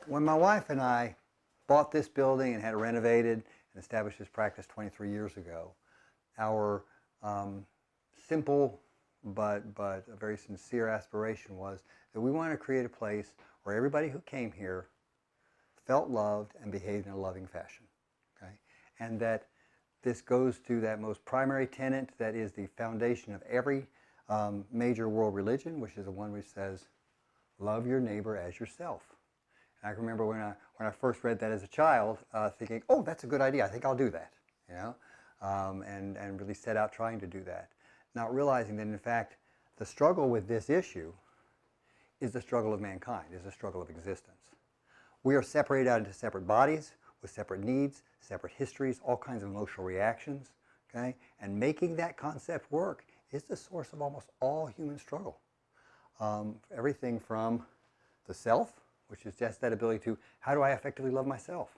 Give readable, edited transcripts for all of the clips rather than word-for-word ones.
When my wife and I bought this building and had it renovated and established this practice 23 years ago, our simple but a very sincere aspiration was that we wanted to create a place where everybody who came here felt loved and behaved in a loving fashion. Okay? And that this goes to that most primary tenet that is the foundation of every major world religion, which is the one which says, love your neighbor as yourself. And I can remember when I first read that as a child, thinking, oh, that's a good idea. I think I'll do that, you know, and really set out trying to do that, not realizing that in fact the struggle with this issue is the struggle of mankind, is the struggle of existence. We are separated out into separate bodies with separate needs, separate histories, all kinds of emotional reactions, okay? And making that concept work is the source of almost all human struggle. Everything from the self, which is just that ability to, how do I effectively love myself,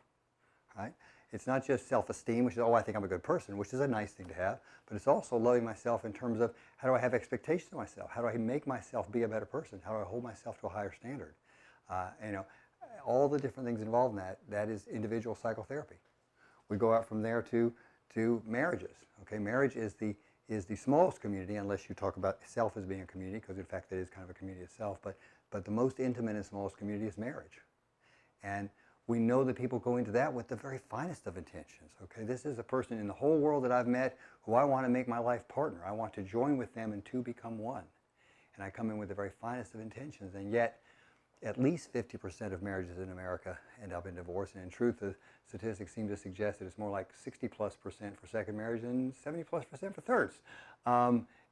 right? It's not just self-esteem, which is, oh, I think I'm a good person, which is a nice thing to have, but it's also loving myself in terms of, how do I have expectations of myself? How do I make myself be a better person? How do I hold myself to a higher standard? You know, all the different things involved in that, that is individual psychotherapy. We go out from there to marriages. Okay, marriage is the smallest community, unless you talk about self as being a community, because in fact it is kind of a community itself, but the most intimate and smallest community is marriage. And we know that people go into that with the very finest of intentions. Okay, this is a person in the whole world that I've met who I want to make my life partner. I want to join with them and two become one. And I come in with the very finest of intentions, and yet at least 50% of marriages in America end up in divorce. And in truth, the statistics seem to suggest that it's more like 60+% for second marriage and 70+% for thirds.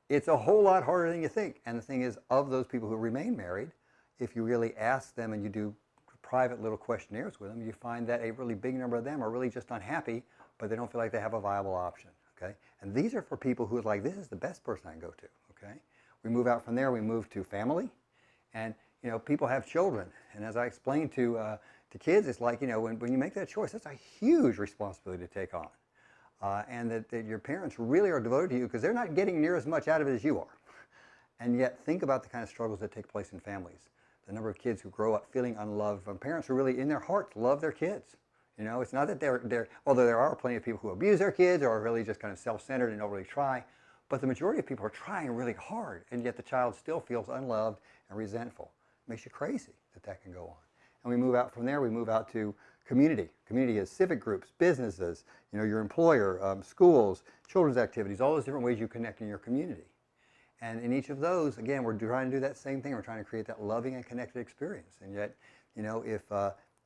It's a whole lot harder than you think. And the thing is, of those people who remain married, if you really ask them and you do private little questionnaires with them, you find that a really big number of them are really just unhappy, but they don't feel like they have a viable option. Okay? And these are for people who are like, this is the best person I can go to. Okay? We move out from there, we move to family. And you know, people have children, and as I explained to kids, it's like, you know, when you make that choice, that's a huge responsibility to take on. And that your parents really are devoted to you because they're not getting near as much out of it as you are. And yet, think about the kind of struggles that take place in families. The number of kids who grow up feeling unloved from parents who really, in their hearts, love their kids. You know, it's not that they're although there are plenty of people who abuse their kids or are really just kind of self-centered and don't really try, but the majority of people are trying really hard, and yet the child still feels unloved and resentful. It makes you crazy that can go on. And we move out from there, we move out to community. Community is civic groups, businesses, you know, your employer, schools, children's activities, all those different ways you connect in your community. And in each of those, again, we're trying to do that same thing. We're trying to create that loving and connected experience. And yet, you know,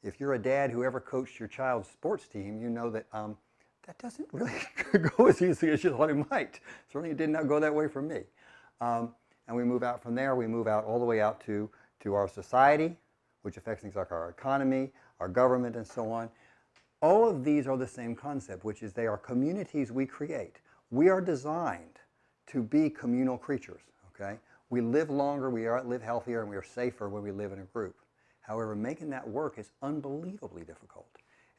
if you're a dad who ever coached your child's sports team, you know that that doesn't really go as easily as you thought it might. Certainly it did not go that way for me. And we move out from there. We move out all the way out to our society, which affects things like our economy, our government, and so on. All of these are the same concept, which is they are communities we create. We are designed to be communal creatures, okay? We live longer, we live healthier, and we are safer when we live in a group. However, making that work is unbelievably difficult.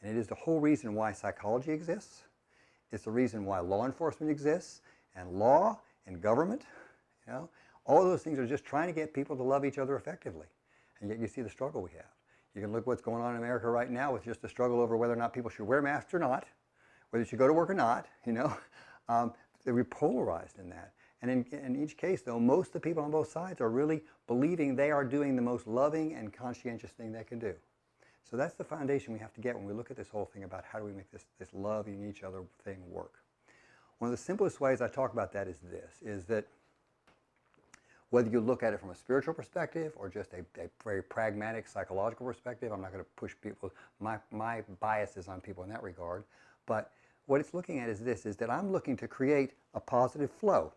And it is the whole reason why psychology exists. It's the reason why law enforcement exists, and law, and government, you know? All those things are just trying to get people to love each other effectively. And yet you see the struggle we have. You can look what's going on in America right now with just the struggle over whether or not people should wear masks or not, whether you should go to work or not, you know. They're polarized in that. And in each case, though, most of the people on both sides are really believing they are doing the most loving and conscientious thing they can do. So that's the foundation we have to get when we look at this whole thing about how do we make this loving each other thing work. One of the simplest ways I talk about that is this, is that whether you look at it from a spiritual perspective or just a very pragmatic psychological perspective, I'm not going to push people, my biases on people in that regard, but what it's looking at is this, is that I'm looking to create a positive flow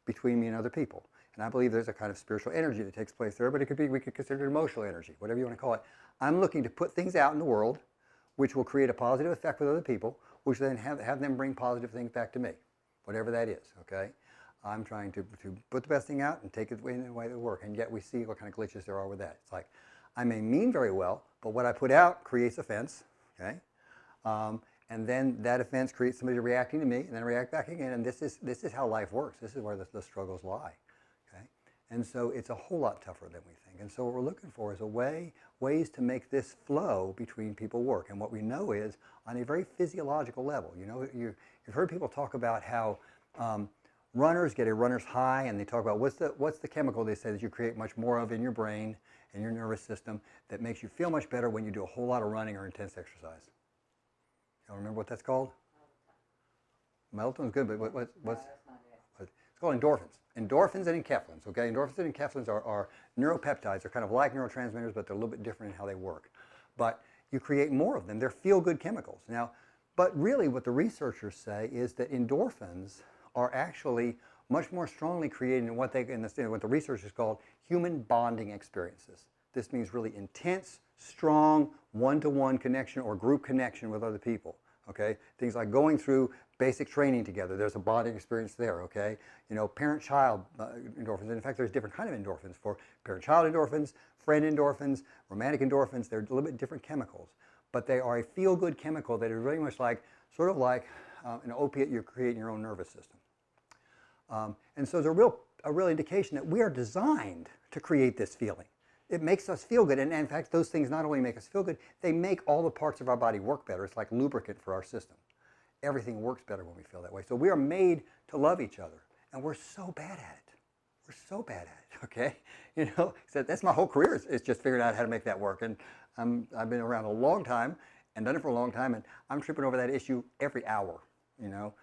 between me and other people. And I believe there's a kind of spiritual energy that takes place there, but it could be, we could consider it emotional energy, whatever you want to call it. I'm looking to put things out in the world which will create a positive effect with other people, which then have them bring positive things back to me, whatever that is, okay? I'm trying to put the best thing out and take it in the way that work, and yet we see what kind of glitches there are with that. It's like, I may mean very well, but what I put out creates offense, okay? And then that offense creates somebody reacting to me, and then react back again, and this is how life works. This is where the struggles lie, okay? And so it's a whole lot tougher than we think. And so what we're looking for is ways to make this flow between people work. And what we know is on a very physiological level. You know, you've heard people talk about how runners get a runner's high, and they talk about what's the chemical they say that you create much more of in your brain and your nervous system that makes you feel much better when you do a whole lot of running or intense exercise. You remember what that's called? Melatonin's good, but what's it's called endorphins. Endorphins and enkephalins, okay? Endorphins and enkephalins are neuropeptides. They're kind of like neurotransmitters, but they're a little bit different in how they work. But you create more of them. They're feel-good chemicals. Now, but really what the researchers say is that endorphins are actually much more strongly created in what the researchers call human bonding experiences. This means really intense, strong, one-to-one connection or group connection with other people. Okay, things like going through basic training together. There's a bonding experience there. Okay, you know, parent-child endorphins. In fact, there's different kind of endorphins for parent-child endorphins, friend endorphins, romantic endorphins. They're a little bit different chemicals, but they are a feel-good chemical that is very much like, sort of like an opiate you create in your own nervous system. And so there's a real indication that we are designed to create this feeling. It makes us feel good, and in fact, those things not only make us feel good, they make all the parts of our body work better. It's like lubricant for our system. Everything works better when we feel that way. So we are made to love each other, and we're so bad at it. We're so bad at it, okay? You know, so that's my whole career is just figuring out how to make that work. And I've been around a long time and done it for a long time, and I'm tripping over that issue every hour, you know.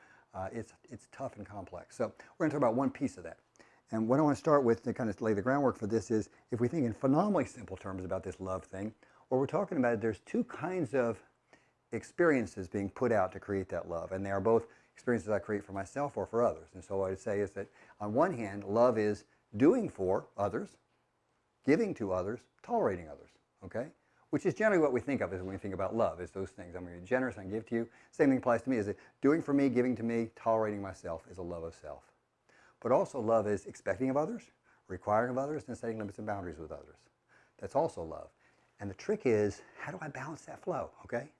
It's tough and complex. So we're going to talk about one piece of that. And what I want to start with to kind of lay the groundwork for this is, if we think in phenomenally simple terms about this love thing, what we're talking about is there's two kinds of experiences being put out to create that love. And they are both experiences I create for myself or for others. And so what I'd say is that on one hand, love is doing for others, giving to others, tolerating others, okay? Which is generally what we think of as when we think about love, is those things. I'm going to be generous and give to you. Same thing applies to me, is that doing for me, giving to me, tolerating myself is a love of self. But also love is expecting of others, requiring of others, and setting limits and boundaries with others. That's also love. And the trick is, how do I balance that flow, okay?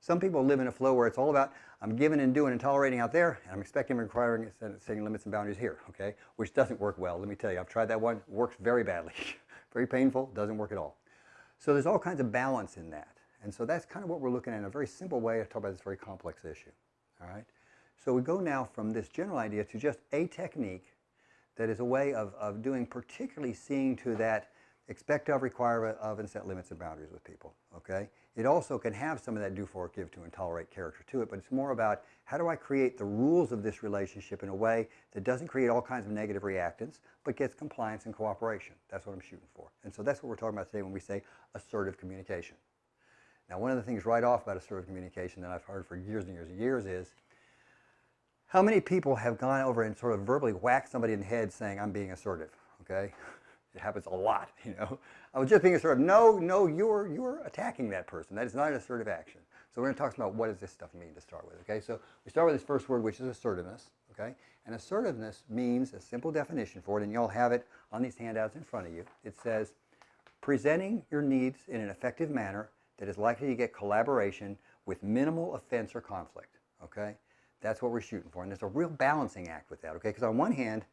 Some people live in a flow where it's all about, I'm giving and doing and tolerating out there, and I'm expecting and requiring and setting limits and boundaries here, okay? Which doesn't work well, let me tell you. I've tried that one, works very badly. Very painful, doesn't work at all. So there's all kinds of balance in that. And so that's kind of what we're looking at in a very simple way to talk about this very complex issue, all right? So we go now from this general idea to just a technique that is a way of doing, particularly seeing to that expect of, require of, and set limits and boundaries with people, okay? It also can have some of that do for, give to, and tolerate character to it, but it's more about how do I create the rules of this relationship in a way that doesn't create all kinds of negative reactants, but gets compliance and cooperation. That's what I'm shooting for. And so that's what we're talking about today when we say assertive communication. Now, one of the things right off about assertive communication that I've heard for years and years and years is, how many people have gone over and sort of verbally whacked somebody in the head saying, I'm being assertive, okay? It happens a lot, you know. I was just being assertive. No, you're attacking that person. That is not an assertive action. So we're going to talk about what does this stuff mean to start with, okay? So we start with this first word, which is assertiveness, okay? And assertiveness means a simple definition for it, and you'll have it on these handouts in front of you. It says, presenting your needs in an effective manner that is likely to get collaboration with minimal offense or conflict, okay? That's what we're shooting for, and there's a real balancing act with that, okay? Because on one hand,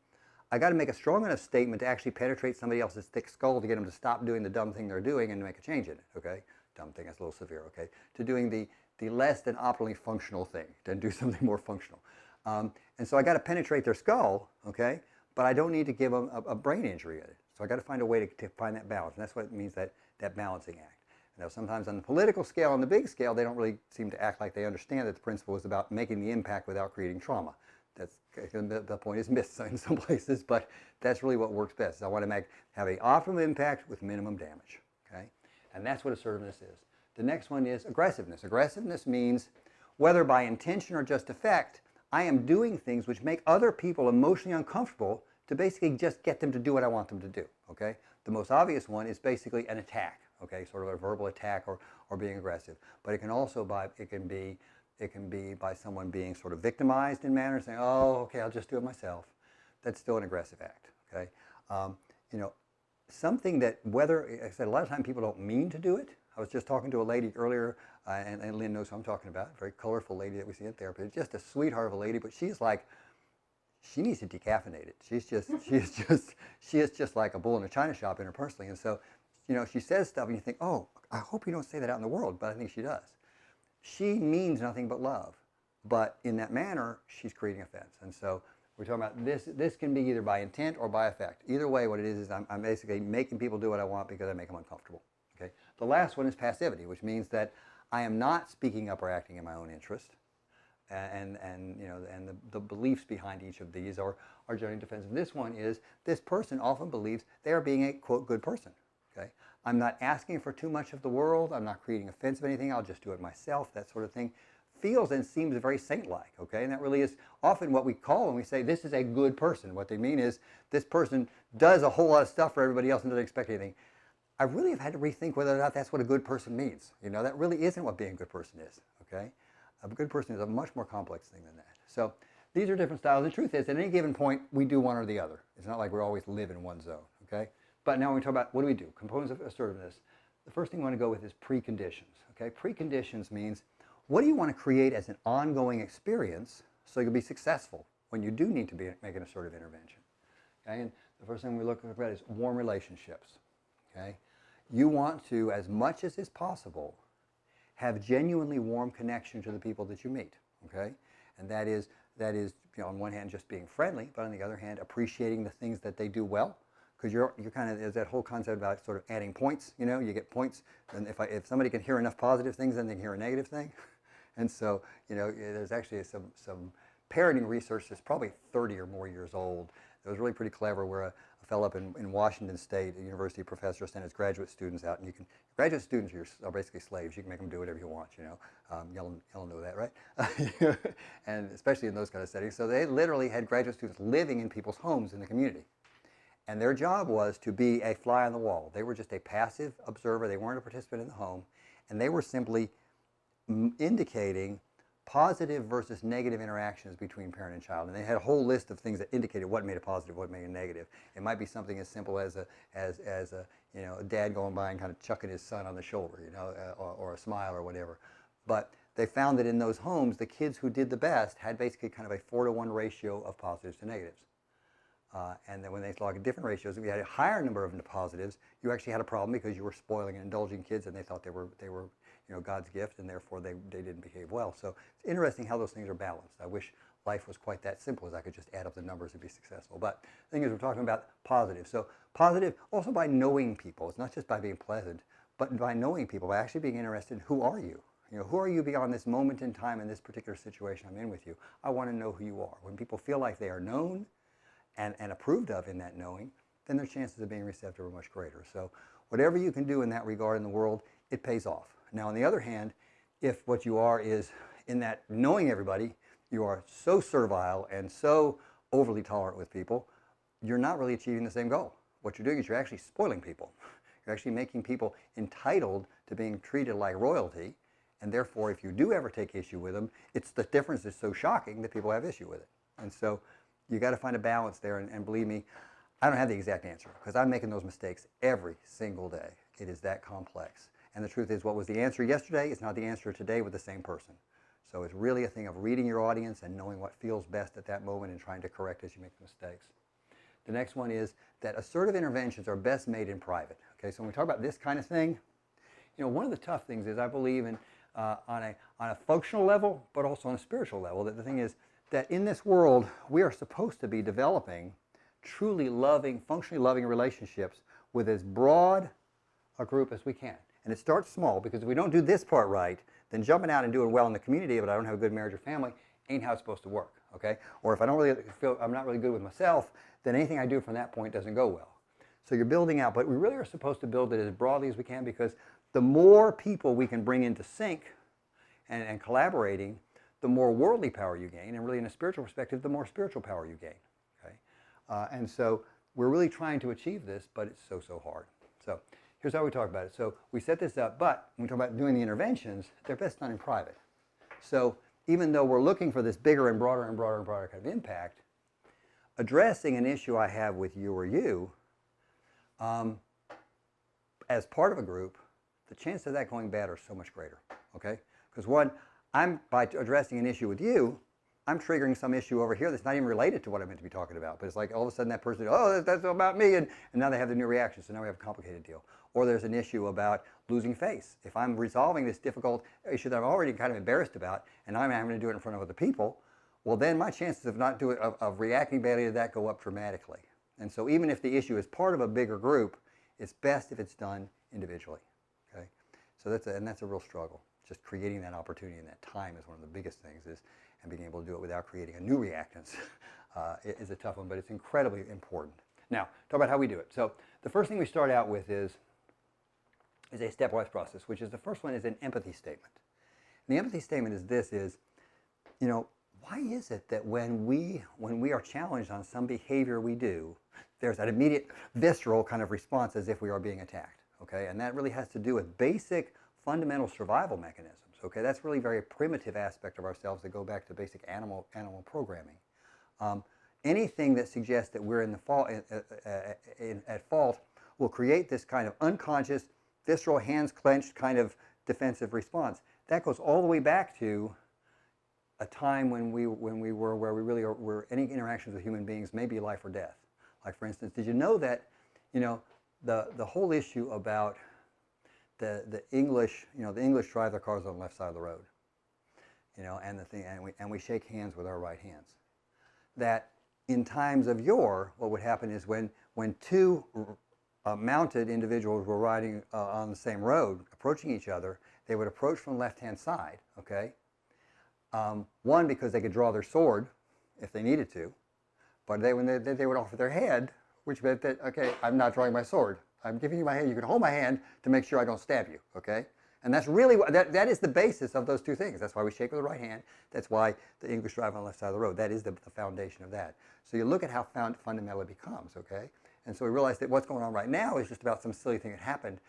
I got to make a strong enough statement to actually penetrate somebody else's thick skull to get them to stop doing the dumb thing they're doing and to make a change in it, okay? Dumb thing, that's a little severe, okay? To doing the less than optimally functional thing, to do something more functional. And so I got to penetrate their skull, okay? But I don't need to give them a brain injury in it. So I got to find a way to find that balance, and that's what it means, that balancing act. Now, sometimes on the political scale, on the big scale, they don't really seem to act like they understand that the principle is about making the impact without creating trauma. The point is missed in some places, but that's really what works best. I want to have an optimum impact with minimum damage, okay? And that's what assertiveness is. The next one is aggressiveness. Aggressiveness means, whether by intention or just effect, I am doing things which make other people emotionally uncomfortable to basically just get them to do what I want them to do, okay? The most obvious one is basically an attack. Okay, sort of a verbal attack or being aggressive. But it can also be by someone being sort of victimized in manner, saying, oh, okay, I'll just do it myself. That's still an aggressive act, okay? You know, something that whether, I said, a lot of times people don't mean to do it. I was just talking to a lady earlier, and Lynn knows who I'm talking about, a very colorful lady that we see in therapy, just a sweetheart of a lady, but she's like, she needs to decaffeinate it. She is just like a bull in a china shop interpersonally. And so, she says stuff and you think, oh, I hope you don't say that out in the world, but I think she does. She means nothing but love, but in that manner, she's creating offense. And so we're talking about this can be either by intent or by effect. Either way, what it is I'm basically making people do what I want because I make them uncomfortable. Okay. The last one is passivity, which means that I am not speaking up or acting in my own interest. And the beliefs behind each of these are generally defensive. This one is this person often believes they are being a, quote, good person. Okay? I'm not asking for too much of the world. I'm not creating offense of anything. I'll just do it myself, that sort of thing. Feels and seems very saint-like, okay? And that really is often what we call when we say this is a good person. What they mean is this person does a whole lot of stuff for everybody else and doesn't expect anything. I really have had to rethink whether or not that's what a good person means. That really isn't what being a good person is, okay? A good person is a much more complex thing than that. So these are different styles. The truth is, at any given point, we do one or the other. It's not like we always live in one zone, okay? But now when we talk about what do we do? Components of assertiveness. The first thing we want to go with is preconditions, okay? Preconditions means what do you want to create as an ongoing experience so you'll be successful when you do need to make an assertive intervention, okay? And the first thing we look at is warm relationships, okay? You want to, as much as is possible, have genuinely warm connection to the people that you meet, okay? And that is on one hand just being friendly, but on the other hand appreciating the things that they do well, because you're kind of, there's that whole concept about sort of adding points, you get points, and if somebody can hear enough positive things, then they can hear a negative thing. And so, there's actually some parenting research that's probably 30 or more years old. It was really pretty clever where a fellow up in Washington State, a university professor, sent his graduate students out, and graduate students are basically slaves. You can make them do whatever you want, Y'all know that, right? And especially in those kind of settings. So they literally had graduate students living in people's homes in the community. And their job was to be a fly on the wall. They were just a passive observer. They weren't a participant in the home. And they were simply indicating positive versus negative interactions between parent and child. And they had a whole list of things that indicated what made a positive, what made a negative. It might be something as simple as a dad going by and kind of chucking his son on the shoulder, or a smile or whatever. But they found that in those homes, the kids who did the best had basically kind of a 4-to-1 ratio of positives to negatives. And then when they look at different ratios, if you had a higher number of positives, you actually had a problem because you were spoiling and indulging kids, and they thought they were God's gift, and therefore they didn't behave well. So it's interesting how those things are balanced. I wish life was quite that simple, as I could just add up the numbers and be successful. But the thing is, we're talking about positive. So positive also by knowing people. It's not just by being pleasant, but by knowing people, by actually being interested in who are you. Who are you beyond this moment in time in this particular situation I'm in with you? I want to know who you are. When people feel like they are known and approved of in that knowing, then their chances of being receptive are much greater. So whatever you can do in that regard in the world, it pays off. Now, on the other hand, if what you are is in that knowing everybody, you are so servile and so overly tolerant with people, you're not really achieving the same goal. What you're doing is you're actually spoiling people. You're actually making people entitled to being treated like royalty, and therefore, if you do ever take issue with them, the difference is so shocking that people have issue with it. And so you got to find a balance there, and believe me, I don't have the exact answer, because I'm making those mistakes every single day. It is that complex. And the truth is, what was the answer yesterday is not the answer today with the same person. So it's really a thing of reading your audience and knowing what feels best at that moment and trying to correct as you make mistakes. The next one is that assertive interventions are best made in private. Okay, so when we talk about this kind of thing, one of the tough things is I believe in on a functional level, but also on a spiritual level, that the thing is that in this world, we are supposed to be developing truly loving, functionally loving relationships with as broad a group as we can. And it starts small, because if we don't do this part right, then jumping out and doing well in the community, but I don't have a good marriage or family, ain't how it's supposed to work, okay? Or if I don't really feel I'm not really good with myself, then anything I do from that point doesn't go well. So you're building out, but we really are supposed to build it as broadly as we can, because the more people we can bring into sync and collaborating, the more worldly power you gain, and really in a spiritual perspective, the more spiritual power you gain, okay? And so we're really trying to achieve this, but it's so hard. So here's how we talk about it. So we set this up, but when we talk about doing the interventions, they're best done in private. So even though we're looking for this bigger and broader and broader and broader kind of impact, addressing an issue I have with you or you, as part of a group, the chances of that going bad are so much greater, okay? Because one, by addressing an issue with you, I'm triggering some issue over here that's not even related to what I'm meant to be talking about. But it's like all of a sudden that person, oh, that's about me, and now they have the new reaction. So now we have a complicated deal. Or there's an issue about losing face. If I'm resolving this difficult issue that I'm already kind of embarrassed about, and I'm having to do it in front of other people, well, then my chances of reacting badly to that go up dramatically. And so even if the issue is part of a bigger group, it's best if it's done individually. Okay, so that's a real struggle. Just creating that opportunity and that time is one of the biggest things, and being able to do it without creating a new reactance is a tough one, but it's incredibly important. Now, talk about how we do it. So the first thing we start out with is a stepwise process, which is the first one is an empathy statement. And the empathy statement is this: you know, why is it that when we are challenged on some behavior we do, there's that immediate visceral kind of response as if we are being attacked? Okay, and that really has to do with basic fundamental survival mechanisms. Okay, that's really a very primitive aspect of ourselves that go back to basic animal programming. Anything that suggests that we're at fault will create this kind of unconscious, visceral, hands clenched kind of defensive response. That goes all the way back to a time when we were where we really were any interactions with human beings may be life or death. Like, for instance, did you know that, you know, the whole issue about the English, you know, the English drive their cars on the left side of the road, you know, and we shake hands with our right hands. That in times of yore, what would happen is when two mounted individuals were riding on the same road, approaching each other, they would approach from the left-hand side. Okay, one, because they could draw their sword if they needed to, but they would offer their hand, which meant that, okay, I'm not drawing my sword. I'm giving you my hand. You can hold my hand to make sure I don't stab you, okay? And that's really what, that is the basis of those two things. That's why we shake with the right hand. That's why the English drive on the left side of the road. That is the foundation of that. So you look at how fundamental it becomes, okay? And so we realize that what's going on right now is just about some silly thing that happened.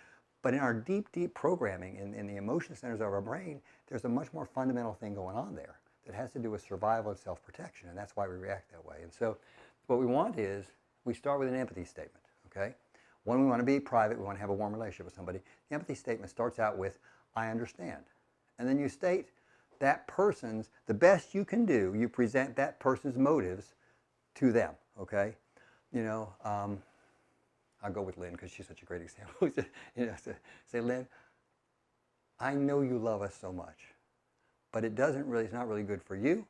But in our deep, deep programming, in the emotion centers of our brain, there's a much more fundamental thing going on there that has to do with survival and self-protection, and that's why we react that way. And so what we want is, we start with an empathy statement, okay? When we want to be private, we want to have a warm relationship with somebody. The empathy statement starts out with, I understand. And then you state that person's, the best you can do, you present that person's motives to them, okay? You know, I'll go with Lynn because she's such a great example. You know, say, Lynn, I know you love us so much, but it's not really good for you,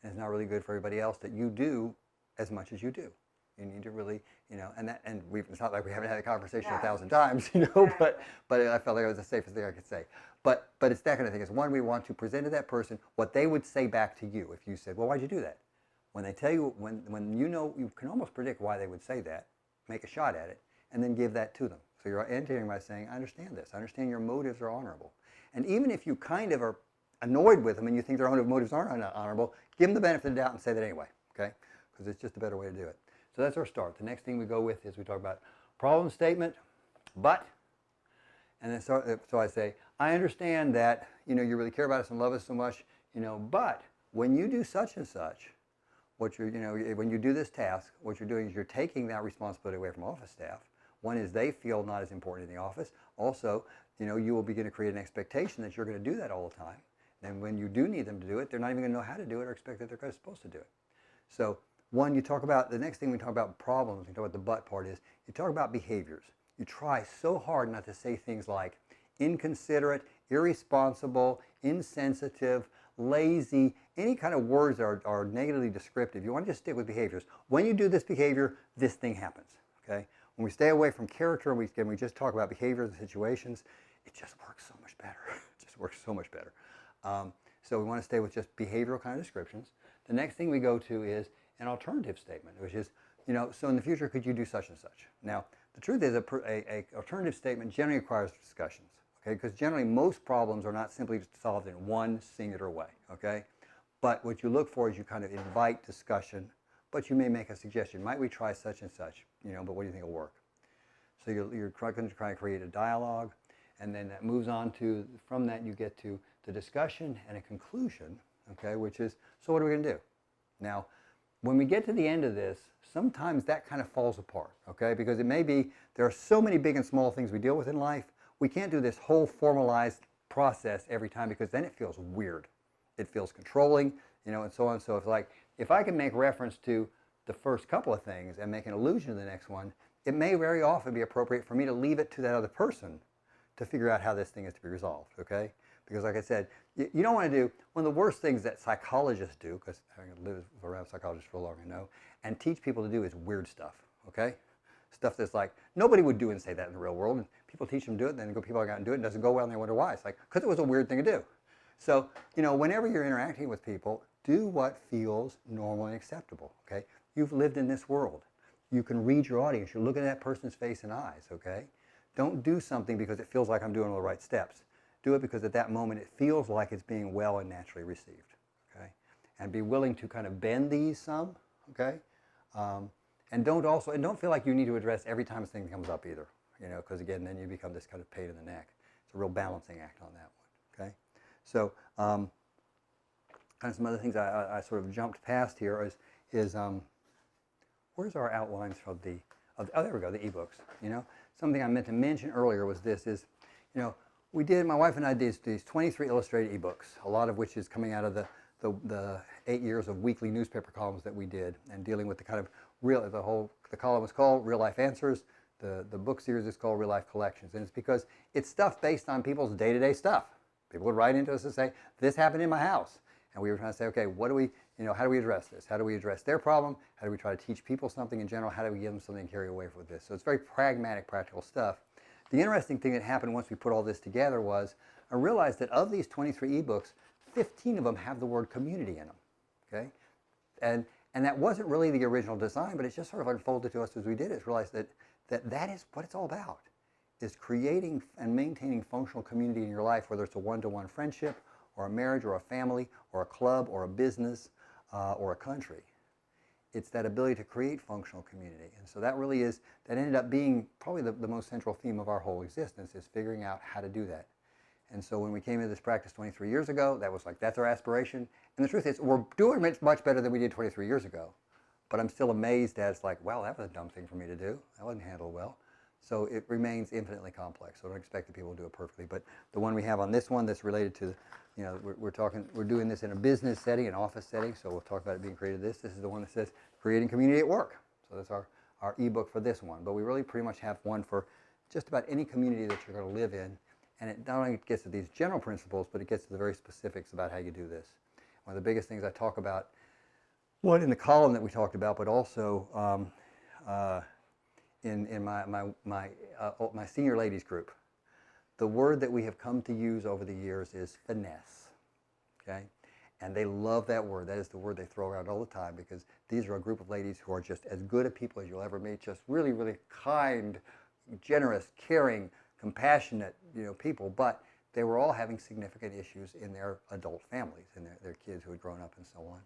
and it's not really good for everybody else that you do as much as you do. You need to really, you know, it's not like we haven't had a conversation 1,000 times, you know, but I felt like it was the safest thing I could say. But it's that kind of thing. It's one, we want to present to that person what they would say back to you if you said, well, why'd you do that? When they tell you, when you know, you can almost predict why they would say that, make a shot at it, and then give that to them. So you're entering by saying, I understand this. I understand your motives are honorable. And even if you kind of are annoyed with them and you think their own motives aren't honorable, give them the benefit of the doubt and say that anyway, okay? Because it's just a better way to do it. So that's our start. The next thing we go with is we talk about problem statement, but, and then so I say, I understand that, you know, you really care about us and love us so much, you know, but when you do such and such, when you do this task, what you're doing is you're taking that responsibility away from office staff. One is they feel not as important in the office. Also, you know, you will begin to create an expectation that you're going to do that all the time. And when you do need them to do it, they're not even going to know how to do it or expect that they're supposed to do it. So one, you talk about, the next thing we talk about problems, we talk about the but part is, you talk about behaviors. You try so hard not to say things like inconsiderate, irresponsible, insensitive, lazy, any kind of words that are negatively descriptive. You want to just stick with behaviors. When you do this behavior, this thing happens, okay? When we stay away from character and we just talk about behaviors and situations, it just works so much better. It just works so much better. So we want to stay with just behavioral kind of descriptions. The next thing we go to is an alternative statement, which is, you know, so in the future, could you do such and such? Now, the truth is a alternative statement generally requires discussions, okay? Because generally most problems are not simply solved in one singular way, okay? But what you look for is you kind of invite discussion, but you may make a suggestion. Might we try such and such, you know, but what do you think will work? So you're going to try to create a dialogue, and then that moves on to, from that you get to the discussion and a conclusion, okay, which is, so what are we going to do? Now, when we get to the end of this, sometimes that kind of falls apart, okay? Because it may be, there are so many big and small things we deal with in life, we can't do this whole formalized process every time because then it feels weird. It feels controlling, and so on. So if I can make reference to the first couple of things and make an allusion to the next one, it may very often be appropriate for me to leave it to that other person to figure out how this thing is to be resolved, okay? Because like I said, you don't want to do, one of the worst things that psychologists do, because having lived around psychologists for a long, I know, and teach people to do is weird stuff, okay? Stuff that's like, nobody would do and say that in the real world, and people teach them to do it, and then people go out and do it, and it doesn't go well, and they wonder why. It's like, because it was a weird thing to do. So, whenever you're interacting with people, do what feels normal and acceptable, okay? You've lived in this world. You can read your audience. You're looking at that person's face and eyes, okay? Don't do something because it feels like I'm doing all the right steps. Do it because at that moment it feels like it's being well and naturally received, okay? And be willing to kind of bend these some, okay? And don't feel like you need to address every time something comes up either, because again, then you become this kind of pain in the neck. It's a real balancing act on that one, okay? So, kind of some other things I sort of jumped past here is where's our outlines from oh, there we go, the ebooks, Something I meant to mention earlier was this is, my wife and I did these 23 illustrated ebooks, a lot of which is coming out of the 8 years of weekly newspaper columns that we did, and dealing with the kind of the column was called Real Life Answers, the book series is called Real Life Collections, and it's because it's stuff based on people's day-to-day stuff. People would write into us and say, this happened in my house, and we were trying to say, okay, what do we, how do we address this? How do we address their problem? How do we try to teach people something in general? How do we give them something to carry away with this? So it's very pragmatic, practical stuff. The interesting thing that happened once we put all this together was I realized that of these 23 ebooks, 15 of them have the word community in them, okay? And that wasn't really the original design, but it just sort of unfolded to us as we did it. Realized that is what it's all about, is creating and maintaining functional community in your life, whether it's a one-to-one friendship, or a marriage, or a family, or a club, or a business, or a country. It's that ability to create functional community. And so that ended up being probably the most central theme of our whole existence, is figuring out how to do that. And so when we came into this practice 23 years ago, that was like, that's our aspiration. And the truth is, we're doing much better than we did 23 years ago. But I'm still amazed at, it's like, wow, that was a dumb thing for me to do. That wasn't handled well. So it remains infinitely complex. So I don't expect that people do it perfectly. But the one we have on this one that's related to, we're doing this in a business setting, an office setting. So we'll talk about it being created. This is the one that says creating community at work. So that's our ebook for this one. But we really pretty much have one for just about any community that you're going to live in. And it not only gets to these general principles, but it gets to the very specifics about how you do this. One of the biggest things I talk about, one in the column that we talked about, but also in my senior ladies group, the word that we have come to use over the years is finesse, okay? And they love that word. That is the word they throw around all the time, because these are a group of ladies who are just as good at people as you'll ever meet, just really, really kind, generous, caring, compassionate, people, but they were all having significant issues in their adult families, and their kids who had grown up and so on.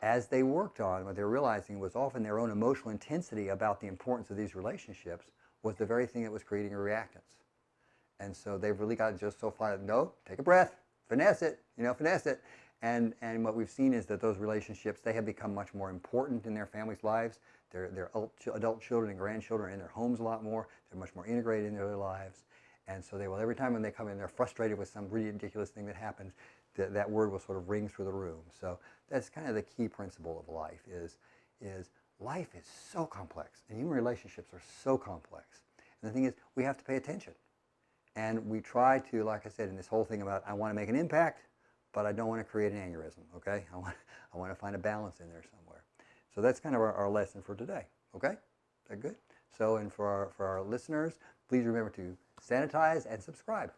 As they worked on, what they were realizing was often their own emotional intensity about the importance of these relationships was the very thing that was creating a reactance. And so they've really gotten just so far, no, take a breath, finesse it, finesse it. And what we've seen is that those relationships, they have become much more important in their families' lives. Their adult children and grandchildren are in their homes a lot more. They're much more integrated into their lives. And so every time when they come in, they're frustrated with some ridiculous thing that happens, that word will sort of ring through the room. So that's kind of the key principle of life is life is so complex, and human relationships are so complex. And the thing is, we have to pay attention. And we try to, like I said, in this whole thing about, I want to make an impact, but I don't want to create an aneurysm, okay? I want to find a balance in there somewhere. So that's kind of our lesson for today, okay? Is that good? So, and for our listeners, please remember to sanitize and subscribe.